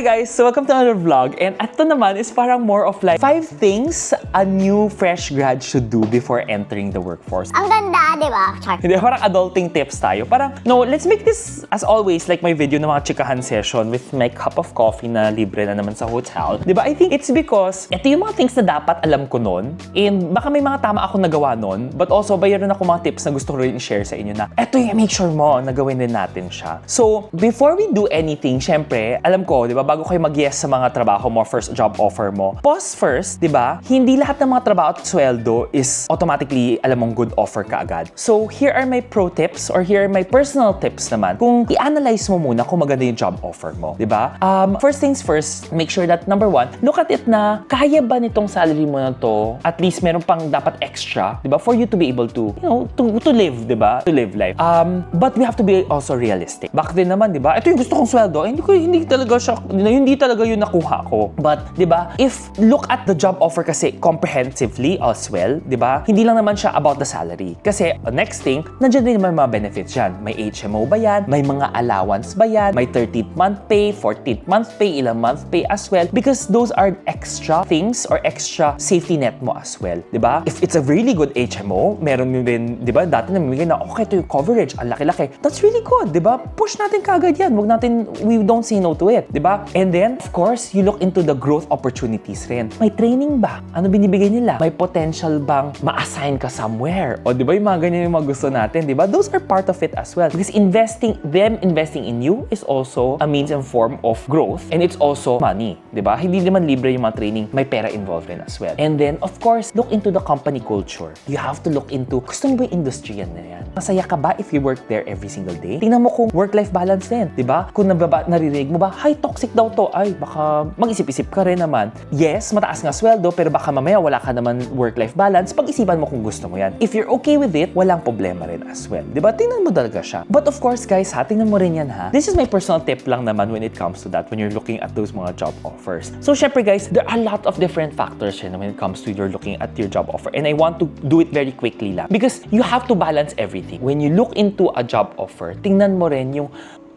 Hi guys! So welcome to another vlog, and ito naman is parang more of like 5 things a new fresh grad should do before entering the workforce. Ang ganda, di ba? Char. Hindi, parang adulting tips tayo. Parang, no, let's make this, as always, like my video ng mga chikahan session with my cup of coffee na libre na naman sa hotel. Diba? I think it's because ito yung mga things na dapat alam ko nun, and baka may mga tama ako nagawa nun, but also mayroon ako mga tips na gusto ko rin i-share sa inyo na ito yung make sure mo na gawin din natin siya. So, before we do anything, syempre, alam ko, di ba, bago kayo mag-yes sa mga trabaho mo, first job offer mo, pause first, di ba? Hindi lahat ng mga trabaho at sweldo is automatically, alam mong good offer ka agad. So, here are my pro tips or here are my personal tips naman kung i-analyze mo muna kung maganda yung job offer mo, di ba? First things first, make sure that number 1, look at it na kaya ba nitong salary mo na to, at least meron pang dapat extra, di ba? For you to be able to, you know, to live, di ba? To live life. But we have to be also realistic. Back then naman, di ba? Ito yung gusto kong sweldo, hindi talaga yung nakuha ko. But, di ba, if look at the job offer kasi comprehensively as well, di ba? Hindi lang naman siya about the salary. Kasi, next thing, nandiyan din naman mga benefits yan. May HMO ba yan? May mga allowance ba yan? May 13th month pay, 14th month pay, ilang month pay as well. Because those are extra things or extra safety net mo as well. Di ba? If it's a really good HMO, meron din, di ba, dati namimigay na, okay, ito yung coverage, ang laki-laki. That's really good, di ba? Push natin kagad yan. We don't say no to it, di ba? And then, of course, you look into the growth opportunities rin. May training ba? Ano binibigay nila? May potential bang ma-assign ka somewhere? O di ba yung mga ganyan yung mga gusto natin, di ba? Those are part of it as well. Because investing in you is also a means and form of growth, and it's also money, di ba? Hindi naman libre yung mga training, may pera involved rin as well. And then, of course, look into the company culture. You have to look into, gusto mo ba yung industry yan na yan? Masaya ka ba if you work there every single day? Tingnan mo kung work-life balance din, di ba? Kung naririnig mo ba, hi, toxic daw to, ay, baka mag-isip-isip ka rin naman. Yes, mataas nga sweldo, pero baka mamaya wala ka naman work-life balance, pag-isipan mo kung gusto mo yan. If you're okay with it, walang problema rin as well. Di ba? Tingnan mo talaga siya. But of course, guys, ha, tingnan mo rin yan, ha? This is my personal tip lang naman when it comes to that, when you're looking at those mga job offers. So, syempre, guys, there are a lot of different factors yun when it comes to you're looking at your job offer. And I want to do it very quickly lang. Because you have to balance everything. When you look into a job offer, tingnan mo rin yung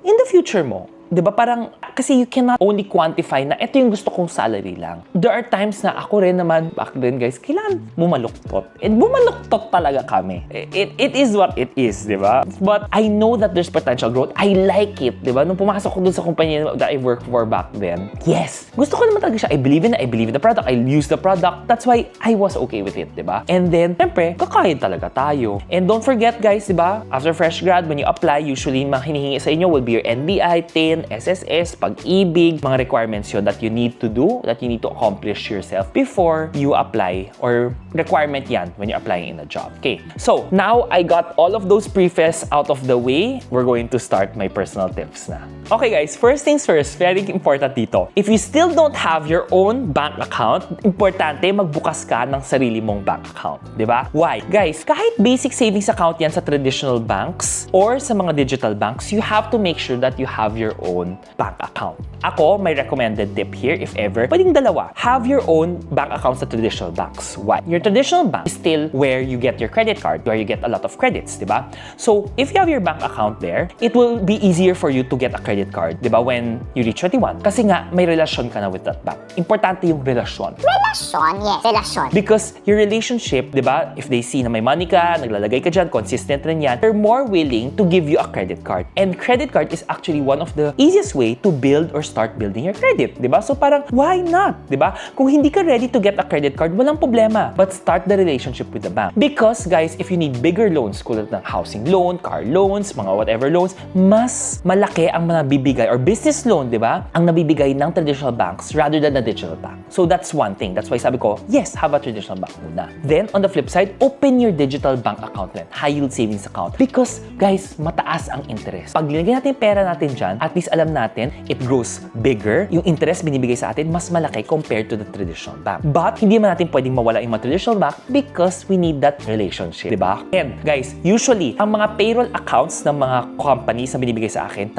in the future mo. Diba parang, kasi you cannot only quantify na ito yung gusto kong salary lang. There are times na ako rin naman, back then guys, kailangan bumaluktot. And bumaluktot talaga kami. It is what it is, diba? But I know that there's potential growth. I like it, diba? Nung pumasok ko dun sa kumpanya that I worked for back then, yes, gusto ko naman talaga siya. I believe in the product. I use the product. That's why I was okay with it, diba? And then, syempre, kakain talaga tayo. And don't forget guys, diba? After fresh grad, when you apply, usually mga hinihingi sa inyo will be your NBI, TIN, SSS, pag-ibig, mga requirements yun that you need to do, that you need to accomplish yourself before you apply, or requirement yan when you're applying in a job. Okay, so now I got all of those preface out of the way. We're going to start my personal tips na. Okay guys, first things first, very important dito. If you still don't have your own bank account, importante magbukas ka ng sarili mong bank account, di ba? Why? Guys, kahit basic savings account yan sa traditional banks or sa mga digital banks, you have to make sure that you have your own bank account. Ako, may recommended tip here, if ever, pwedeng dalawa. Have your own bank account sa traditional banks. Why? Your traditional bank is still where you get your credit card, where you get a lot of credits, di ba? So, if you have your bank account there, it will be easier for you to get a credit card, di ba, when you reach 21. Kasi nga, may relasyon ka na with that bank. Importante yung relasyon. Relasyon, yes. Relasyon. Because your relationship, di ba, if they see na may money ka, naglalagay ka dyan, consistent rin yan, they're more willing to give you a credit card. And credit card is actually one of the easiest way to build or start building your credit, di ba? So parang, why not? Di ba? Kung hindi ka ready to get a credit card, walang problema. But start the relationship with the bank. Because, guys, if you need bigger loans, tulad ng housing loan, car loans, mga whatever loans, mas malaki ang nabibigay, or business loan, di ba? Ang nabibigay ng traditional banks rather than the digital bank. So that's one thing. That's why sabi ko, yes, have a traditional bank muna. Then, on the flip side, open your digital bank account rin, high yield savings account. Because, guys, mataas ang interest. Pag nilagay natin pera natin dyan, at least alam natin, it grows bigger. Yung interest binibigay sa atin, mas malaki compared to the traditional bank. But, hindi man natin pwedeng mawala yung mga traditional bank because we need that relationship, di ba? And, guys, usually, ang mga payroll accounts ng mga companies na binibigay sa atin,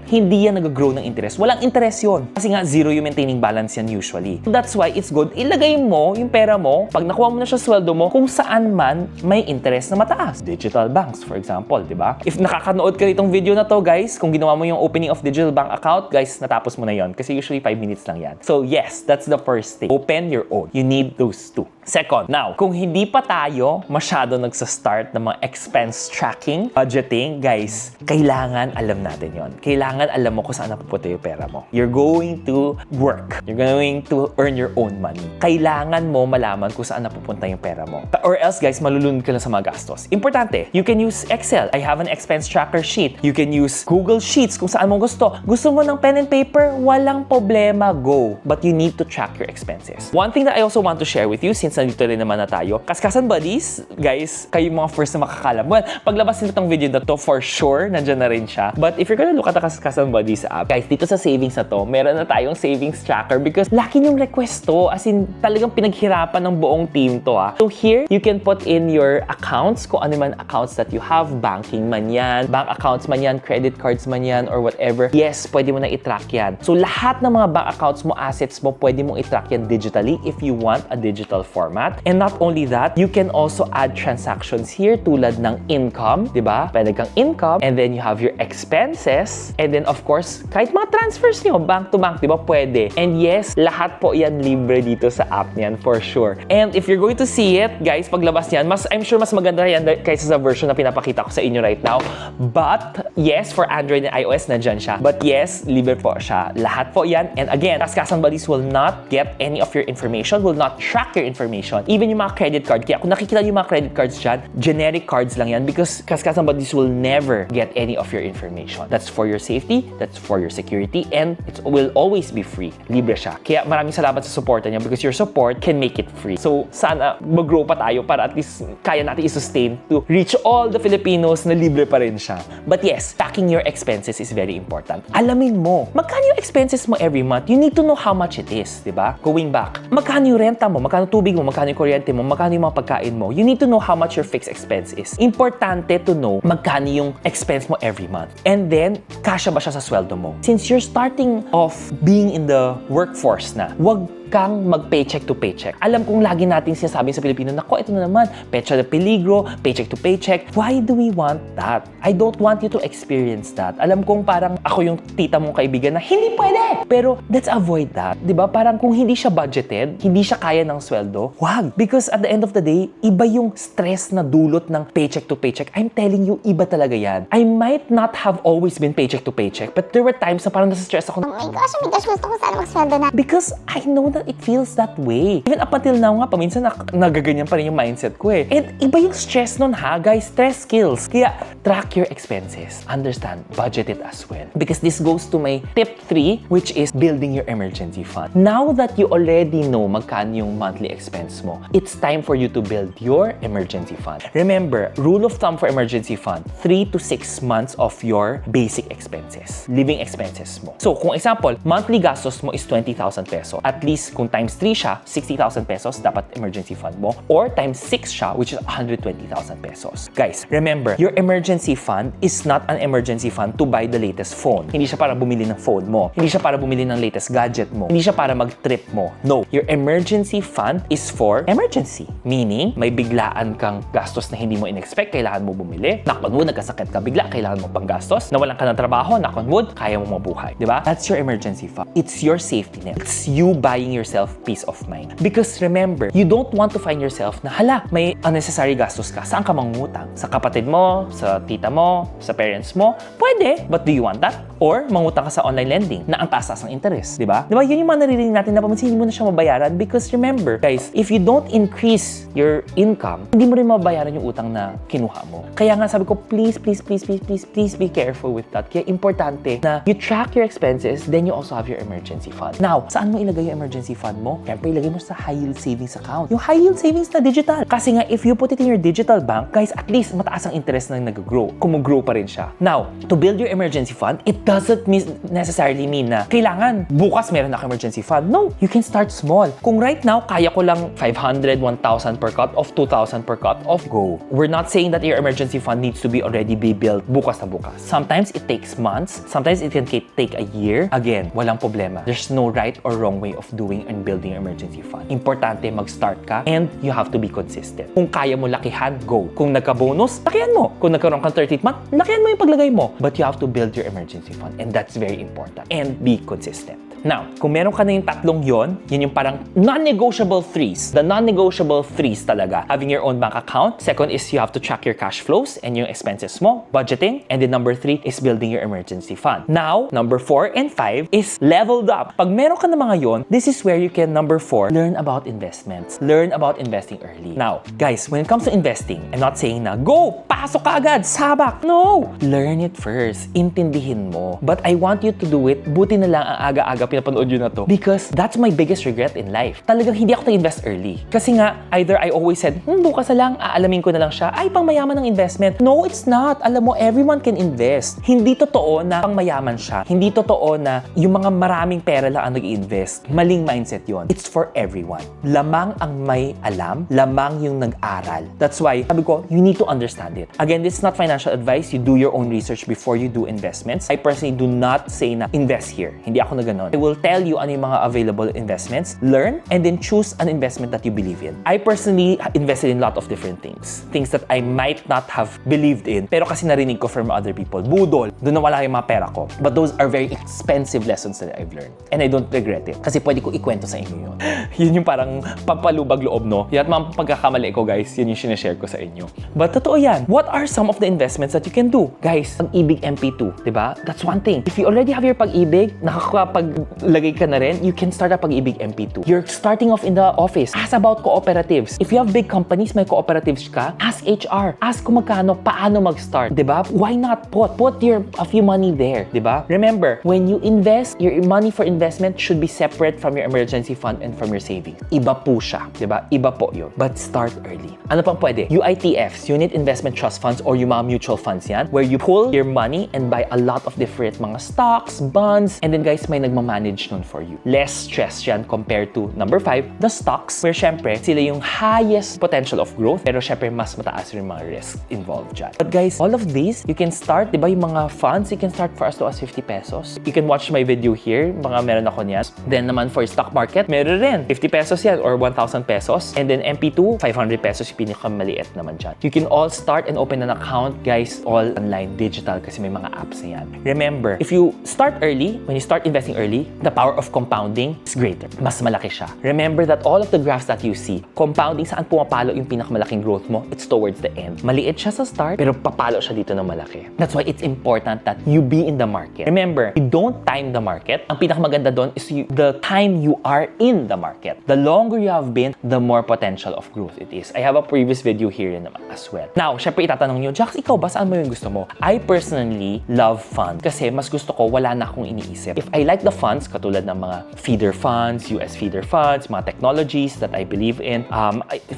hindi yan nag-grow ng interest. Walang interest yun. Kasi nga, zero yung maintaining balance yan usually. So that's why it's good. Ilagay mo yung pera mo, pag nakuha mo na siya sweldo mo, kung saan man may interest na mataas. Digital banks, for example, di ba? If nakakanood ka nitong video na to, guys, kung ginawa mo yung opening of digital bank account, guys, natapos mo na yon kasi usually 5 minutes lang yan. So yes, that's the first thing. Open your own. You need those two. Second, now, kung hindi pa tayo masyado nagsa-start ng mga expense tracking, budgeting, guys, kailangan alam natin yon. Kailangan alam mo kung saan napupunta yung pera mo. You're going to work. You're going to earn your own money. Kailangan mo malaman kung saan napupunta yung pera mo. Or else, guys, malulunod ka lang sa mga gastos. Importante, you can use Excel. I have an expense tracker sheet. You can use Google Sheets kung saan mo gusto. Gusto mo ng pen and paper? Walang problema, go. But you need to track your expenses. One thing that I also want to share with you, since nandito rin naman na tayo, Kaskasan Buddies, guys, kayo yung mga first na makakalam. Well, paglabas nito tong video na to, for sure, nandyan na rin siya. But if you're gonna look at the Kaskasan Buddies app, guys, dito sa savings na to, meron na tayong savings tracker because laki yung request to. As in, talagang pinaghirapan ng buong team to, ah. So here, you can put in your accounts, kung ano man accounts that you have, banking man yan, bank accounts man yan, credit cards man yan, or whatever. Yes, pwede mo na i-track yan. So lahat ng mga bank accounts mo, assets mo, pwede mong i-track yan digitally if you want a digital format. And not only that, you can also add transactions here tulad ng income, di ba? Pwede kang income, and then you have your expenses, and then of course, kahit mga transfers nyo, bank to bank, di ba? Pwede. And yes, lahat po yan libre dito sa app niyan, for sure. And if you're going to see it, guys, paglabas niyan, I'm sure mas maganda yan kaysa sa version na pinapakita ko sa inyo right now. But yes, for Android and iOS, nandyan siya. But yes, libre po siya. Lahat po yan. And again, Kaskasan Buddies will not get any of your information, will not track your information. Even yung mga credit card. Kaya kung nakikita yung mga credit cards dyan, generic cards lang yan because Kaskasan Buddies will never get any of your information. That's for your safety, that's for your security, and it will always be free. Libre siya. Kaya maraming salamat sa support niya because your support can make it free. So, sana mag-grow pa tayo para at least kaya natin i-sustain to reach all the Filipinos na libre pa rin siya. But yes, tracking your expenses is very important. Alamin mo, magkano yung expenses mo every month? You need to know how much it is, di ba? Going back, magkano yung renta mo, magkano tubig mo, magkano yung kuryente mo, magkano yung mga pagkain mo. You need to know how much your fixed expense is. Importante to know magkano yung expense mo every month. And then, kasya ba siya sa sweldo mo? Since you're starting off being in the workforce na, wag kang mag-paycheck to paycheck. Alam kong lagi natin sinasabi sa Pilipino, nako, ito na naman, pecha de peligro, paycheck to paycheck. Why do we want that? I don't want you to experience that. Alam kong parang ako yung tita mong kaibigan na hindi pwede. Pero let's avoid that. Diba? Parang kung hindi siya budgeted, hindi siya kaya ng sweldo, wag. Because at the end of the day, iba yung stress na dulot ng paycheck to paycheck. I'm telling you, iba talaga yan. I might not have always been paycheck to paycheck, but there were times na parang nasa-stress ako. Oh my gosh, gusto ko sana magsweldo na. Because I know that it feels that way. Even up until now nga, paminsan nagaganyan pa rin yung mindset ko eh. And iba yung stress nun ha, guys. Stress kills. Kaya, track your expenses. Understand, budget it as well. Because this goes to my tip 3, which is building your emergency fund. Now that you already know magkano yung monthly expense mo, it's time for you to build your emergency fund. Remember, rule of thumb for emergency fund, 3 to 6 months of your basic expenses, living expenses mo. So, kung example, monthly gastos mo is 20,000 peso. At least, kung times 3 siya, 60,000 pesos dapat emergency fund mo. Or times 6 siya, which is 120,000 pesos. Guys, remember, your emergency fund is not an emergency fund to buy the latest phone. Hindi siya para bumili ng phone mo. Hindi siya para bumili ng latest gadget mo. Hindi siya para mag-trip mo. No. Your emergency fund is for emergency. Meaning, may biglaan kang gastos na hindi mo in-expect, kailangan mo bumili. Knock on wood, nagkasakit ka bigla, kailangan mo pang gastos. Nawalan ka ng trabaho, knock on wood, kaya mo mabuhay. Diba? That's your emergency fund. It's your safety net. It's you buying yourself peace of mind. Because remember, you don't want to find yourself na hala, may unnecessary gastos ka. Saan ka mangungutang? Sa kapatid mo, sa tita mo, sa parents mo? Pwede. But do you want that? Or mangutang ka sa online lending na ang taas ng interest, di ba? Di ba? Yun yung mga naririnig natin na pamansin, hindi mo na siya mabayaran because remember, guys, if you don't increase your income, hindi mo rin mabayaran yung utang na kinuha mo. Kaya nga sabi ko, please be careful with that. Kaya importante na you track your expenses, then you also have your emergency fund. Now, saan mo ilagay yung emergency fund mo? Siyempre, ilagay mo sa high yield savings account. Yung high yield savings na digital. Kasi nga, if you put it in your digital bank, guys, at least mataas ang interest na nag-grow. Kung grow pa rin siya. Now, to build your emergency fund, it doesn't necessarily mean na kailangan bukas meron ako emergency fund. No, you can start small. Kung right now, kaya ko lang 500, 1,000 per cut off, 2,000 per cut off, go. We're not saying that your emergency fund needs to be already be built bukas na bukas. Sometimes it takes months. Sometimes it can take a year. Again, walang problema. There's no right or wrong way of doing growing and building your emergency fund. Importante mag-start ka and you have to be consistent. Kung kaya mo lakihan, go. Kung nagka-bonus, lakihan mo. Kung nagkaroon kang 30th month, lakihan mo yung paglagay mo. But you have to build your emergency fund and that's very important. And be consistent. Now, kung meron ka na yung tatlong yun yung parang non-negotiable threes. The non-negotiable threes talaga. Having your own bank account. Second is you have to track your cash flows and yung expenses mo. Budgeting. And then number 3 is building your emergency fund. Now, number 4 and 5 is leveled up. Pag meron ka na mga yun, this is where you can, number 4, learn about investments. Learn about investing early. Now, guys, when it comes to investing, I'm not saying na, go! Pasok ka agad! Sabak! No! Learn it first. Intindihin mo. But I want you to do it. Buti na lang ang aga-aga pinapanood yun na to. Because that's my biggest regret in life. Talagang hindi ako na-invest early. Kasi nga, either I always said, bukas na lang, aalamin ko na lang siya, ay, pang mayaman ng investment. No, it's not. Alam mo, everyone can invest. Hindi totoo na pang mayaman siya. Hindi totoo na yung mga maraming pera lang ang nag-invest. Maling mindset yon. It's for everyone. Lamang ang may alam, lamang yung nag-aral. That's why, sabi ko, you need to understand it. Again, this is not financial advice. You do your own research before you do investments. I personally do not say na invest here. Hindi ako na ganon. I will tell you ano yung mga available investments, learn, and then choose an investment that you believe in. I personally invested in a lot of different things. Things that I might not have believed in, pero kasi narinig ko from other people. Budol, doon nawala yung mga pera ko. But those are very expensive lessons that I've learned. And I don't regret it. Kasi pwede ko ikwento sa inyo yun. Yun yung parang pampalubag loob, no? Yan at mga pagkakamali ko, guys, yun yung sinashare ko sa inyo. But totoo yan. What are some of the investments that you can do? Guys, Pag-ibig MP2, diba? That's one thing. If you already have your Pag-ibig, nakakapaglagay ka na rin, you can start a Pag-ibig MP2. You're starting off in the office. Ask about cooperatives. If you have big companies, may cooperatives ka, ask HR. Ask kung magkano, paano mag-start. Diba? Why not put a few money there. Diba? Remember, when you invest, your money for investment should be separate from your emergency fund and from your savings. Iba po siya. Diba? Iba po yun. But start early. Ano pang pwede? UITFs, Unit Investment Trust Funds, or yung mga mutual funds yan, where you pull your money and buy a lot of different mga stocks, bonds, and then guys, may nagmamanage nun for you. Less stress yan compared to number 5, the stocks, where syempre, sila yung highest potential of growth, pero syempre, mas mataas rin mga risk involved dyan. But guys, all of these, you can start, di ba yung mga funds, you can start for as low as 50 pesos. You can watch my video here, mga meron ako niyan. Then naman for stock market, meron rin. 50 pesos yan or 1,000 pesos. And then MP2, 500 pesos yung pinakamaliit naman dyan. You can all start and open an account, guys, all online, digital, kasi may mga apps na yan. Remember, if you start early, when you start investing early, the power of compounding is greater. Mas malaki siya. Remember that all of the graphs that you see, compounding, saan pumapalo yung pinakamalaking growth mo, it's towards the end. Maliit siya sa start, pero papalo siya dito ng malaki. That's why it's important that you be in the market. Remember, you don't time the market. Ang pinakamaganda doon is the time you are in the market. The longer you have been, the more potential of growth it is. I have a previous video here naman as well. Now, syempre itatanong nyo, Jax, ikaw ba saan mo yung gusto mo? I personally love funds kasi mas gusto ko wala na akong iniisip. If I like the funds, katulad ng mga feeder funds, US feeder funds, mga technologies that I believe in,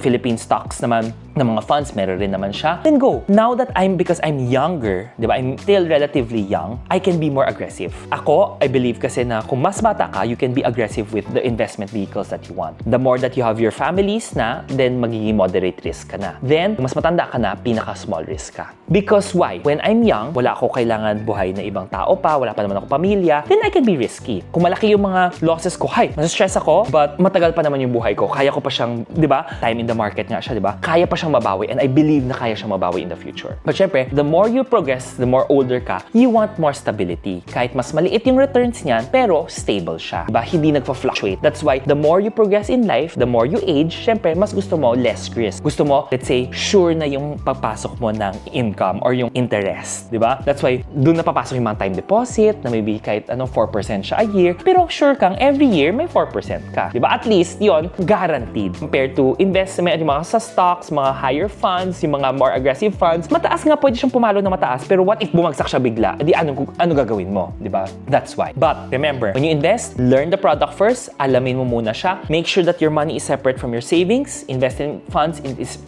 Philippine stocks naman, ng mga funds, meron rin naman siya, then go. Now that because I'm younger, di ba, I'm still relatively young, I can be more aggressive. Ako, I believe kasi na kung mas bata ka, you can be aggressive with the investment vehicles that you want. The more that you have your families na, then magiging moderate risk ka na. Then, kung mas matanda ka na, pinaka-small risk ka. Because why? When I'm young, wala ako kailangan buhay na ibang tao pa, wala pa naman ako pamilya, then I can be risky. Kung malaki yung mga losses ko, mas-stress ako, but matagal pa naman yung buhay ko. Kaya ko pa siyang, di ba, time in the market nga siya, di ba? Kaya pa siyang mabawi and I believe na kaya siyang mabawi in the future. But syempre, the more you progress, the more older ka, you want more stability. Kahit mas maliit yung returns niyan, pero stable siya. Diba? Hindi nagpa-fluctuate. That's why, the more you progress in life, the more you age, syempre, mas gusto mo less risk. Gusto mo, let's say, sure na yung papasok mo ng income or yung interest. Diba? That's why, doon na papasok yung mga time deposit, na maybe kahit 4% siya a year, pero sure kang every year may 4% ka. Diba? At least, yon guaranteed. Compared to investment, yung mga sa stocks, mga higher funds, yung mga more aggressive funds, mataas nga pwede siyang pumalo na mataas, pero what if bumagsak siya bigla? Di ano gagawin mo? Diba? That's why. But, remember, when you invest, learn the product first, alamin mo muna siya, make sure that your money is separate from your savings, investment funds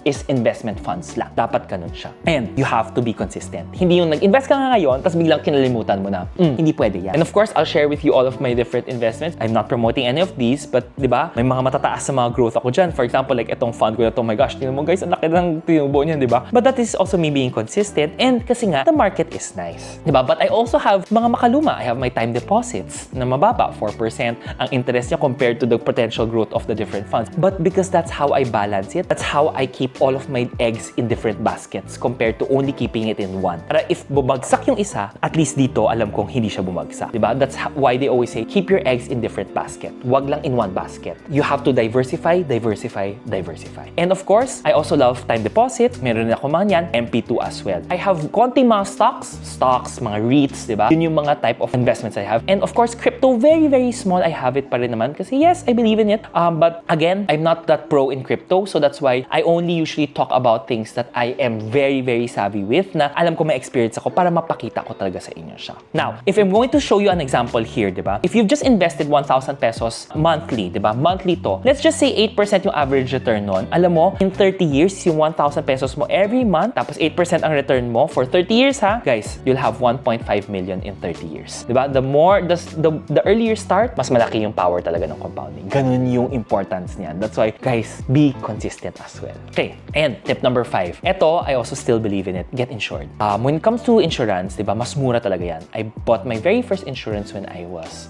is investment funds lang. Dapat ganun siya. And, you have to be consistent. Hindi yung nag-invest ka nga ngayon, tapos biglang kinalimutan mo na, hindi pwede yan. And of course, I'll share with you all of of my different investments. I'm not promoting any of these, but di ba, may mga matataas sa mga growth ako dyan. For example, like itong fund ko na to, oh my gosh, tingnan mo guys, ang laki ng tinubo niyan, di ba? But that is also me being consistent, and kasi nga, the market is nice. Di ba? But I also have mga makaluma. I have my time deposits na mababa, 4% ang interest niya compared to the potential growth of the different funds. But because that's how I balance it, that's how I keep all of my eggs in different baskets compared to only keeping it in one. Para if bumagsak yung isa, at least dito, alam kong hindi siya bumagsak. Diba? That's why they always say, keep your eggs in different basket. Wag lang in one basket. You have to diversify, diversify, diversify. And of course, I also love time deposit. Meron din ako mga yan, MP2 as well. I have konting mga stocks, mga REITs, diba? Yun yung mga type of investments I have. And of course, crypto, very, very small. I have it pa rin naman kasi yes, I believe in it. But again, I'm not that pro in crypto, so that's why I only usually talk about things that I am very, very savvy with, na alam ko may experience ako para mapakita ko talaga sa inyo siya. Now, if I'm going to show you an example here, di ba? If you've just invested 1,000 pesos monthly, di ba? Monthly to. Let's just say 8% yung average return nun. Alam mo, in 30 years, yung 1,000 pesos mo every month, tapos 8% ang return mo for 30 years, ha? Guys, you'll have 1.5 million in 30 years. Di ba? The earlier start, mas malaki yung power talaga ng compounding. Ganun yung importance niyan. That's why, guys, be consistent as well. Okay, and tip number 5. Ito, I also still believe in it. Get insured. When it comes to insurance, di ba, mas mura talaga yan. I bought my very first insurance when I was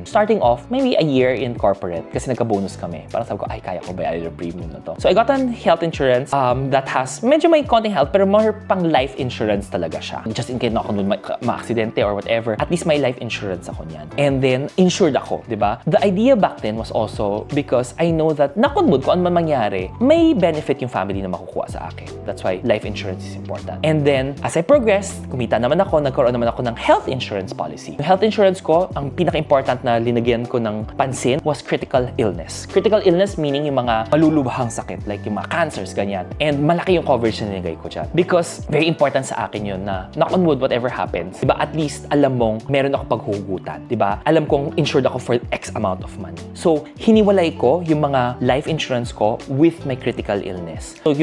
starting off, maybe a year in corporate kasi nagka-bonus kami. Parang sabi ko, ay, kaya ko bayaran yung premium na to. So I got an health insurance that has, medyo may konting health, pero more pang life insurance talaga siya. Just in case na ako nun ma-aksidente or whatever, at least may life insurance ako niyan. And then, insured ako, di ba? The idea back then was also because I know that nakunbud kung ano man mangyari, may benefit yung family na makukuha sa akin. That's why life insurance is important. And then, as I progressed, kumita naman ako, nagkaroon naman ako ng health insurance policy. Yung health insurance ko, ang pinaka-important na linagyan ko ng pansin was critical illness. Critical illness meaning yung mga malulubhang sakit, like yung mga cancers, ganyan. And malaki yung coverage na nilagay ko dyan. Because very important sa akin yun na, knock on wood, whatever happens, diba, at least alam mong meron ako paghuhugutan. Diba? Alam kong insured ako for X amount of money. So, hiniwalay ko yung mga life insurance ko with my critical illness. So,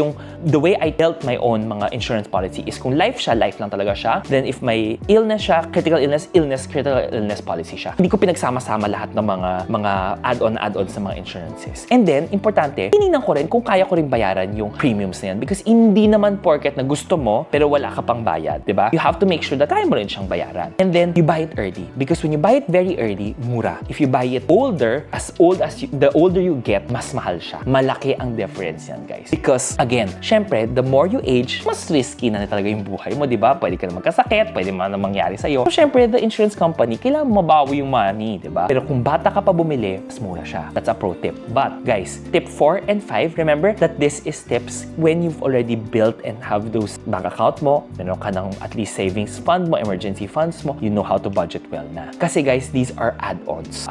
the way I dealt my own mga insurance policy is kung life siya, life lang talaga siya. Then, if may illness siya, critical illness, critical illness policy siya. Hindi ko pinagsama-sama lahat ng mga add-on sa mga insurances. And then, importante, tinignan ko rin kung kaya ko rin bayaran yung premiums na yan. Because hindi naman porket na gusto mo, pero wala ka pang bayad, diba? You have to make sure that kaya mo rin siyang bayaran. And then, you buy it early. Because when you buy it very early, mura. If you buy it older, the older you get, mas mahal siya. Malaki ang difference yan, guys. Because, again, syempre, the more you age, mas risky na talaga yung buhay mo, di ba? Pwede ka na magkasakit, pwede man na mangyari sa'yo. So, syempre, the insurance company, kailangan mabawi yung money, di ba? Pero kung bata ka pa bumili, mas mura siya. That's a pro tip. But, guys, tip 4 and 5, remember that this is tips when you've already built and have those bank account mo, meron ka ng at least savings fund mo, emergency funds mo, you know how to budget well na. Kasi, guys, these are add-ons.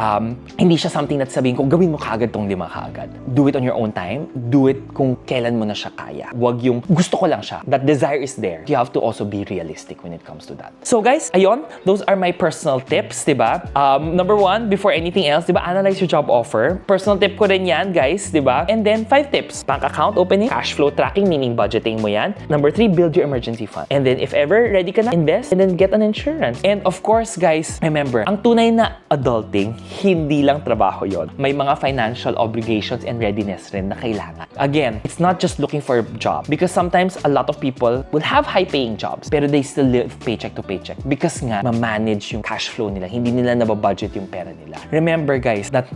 Hindi siya something na sabihin ko, gawin mo kaagad tong 5 kaagad. Do it on your own time. Do it kung kailan mo na siya kaya. Huwag yung gusto ko lang siya. That desire is there. You have to also be realistic when it comes to that. So guys, ayun, those are my personal tips, diba? Number 1, before anything else, diba, analyze your job offer. Personal tip ko rin yan, guys, diba? And then 5 tips. Bank account opening, cash flow tracking, meaning budgeting mo yan. Number 3, build your emergency fund. And then if ever ready ka na, invest and then get an insurance. And of course, guys, remember, ang tunay na adulting, hindi lang trabaho yon. May mga financial obligations and readiness rin na kailangan. Again, it's not just looking for a job because sometimes a lot of people will have high-paying jobs pero they still live paycheck to paycheck because nga ma-manage yung cash flow nila. Hindi nila nababudget yung pera nila. Remember, guys, that,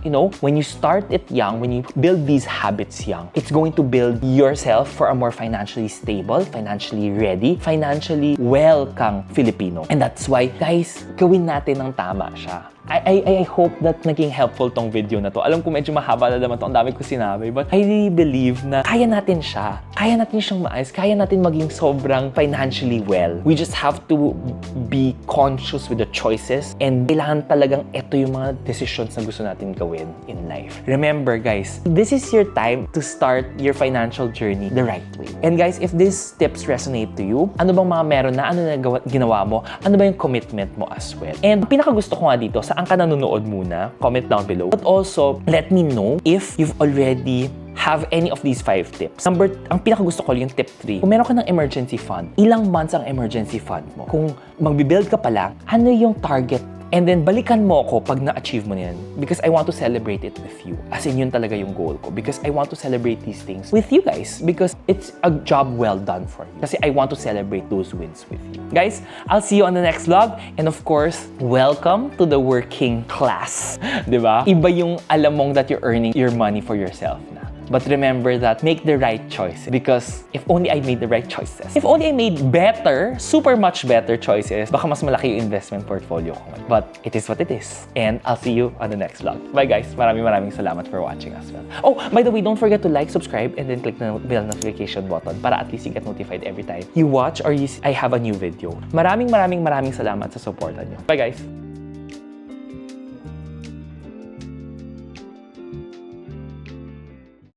when you start it young, when you build these habits young, it's going to build yourself for a more financially stable, financially ready, financially well kang Filipino. And that's why, guys, gawin natin ng tama siya. I hope that naging helpful tong video na to. Alam ko medyo mahaba na naman to, ang dami ko sinabi, but I really believe na kaya natin siya. Kaya natin siyang maayos. Kaya natin maging sobrang financially well. We just have to be conscious with the choices and kailangan talagang ito yung mga decisions na gusto natin gawin in life. Remember, guys, this is your time to start your financial journey the right way. And guys, if these tips resonate to you, ano bang mga meron na, ano na ginawa mo, ano ba yung commitment mo as well. And pinakagusto ko nga dito, saan ka nanonood muna, comment down below. But also, let me know if you've already have any of these 5 tips. Ang pinakagusto ko yung tip 3. Kung meron ka ng emergency fund, ilang months ang emergency fund mo? Kung magbibuild ka pa lang, ano yung target And then, balikan mo ako pag na-achieve mo yan. Because I want to celebrate it with you. As in, yun talaga yung goal ko. Because I want to celebrate these things with you guys. Because it's a job well done for you. Kasi I want to celebrate those wins with you. Guys, I'll see you on the next vlog. And of course, welcome to the working class. Diba? Iba yung alam mong that you're earning your money for yourself na. But remember that, make the right choices. Because if only I made the right choices, if only I made better, super much better choices, baka mas malaki yung investment portfolio ko. But it is what it is. And I'll see you on the next vlog. Bye guys. Maraming salamat for watching as well. Oh, by the way, don't forget to like, subscribe, and then click the bell notification button para at least you get notified every time you watch or I have a new video. Maraming salamat sa supportan nyo. Bye guys.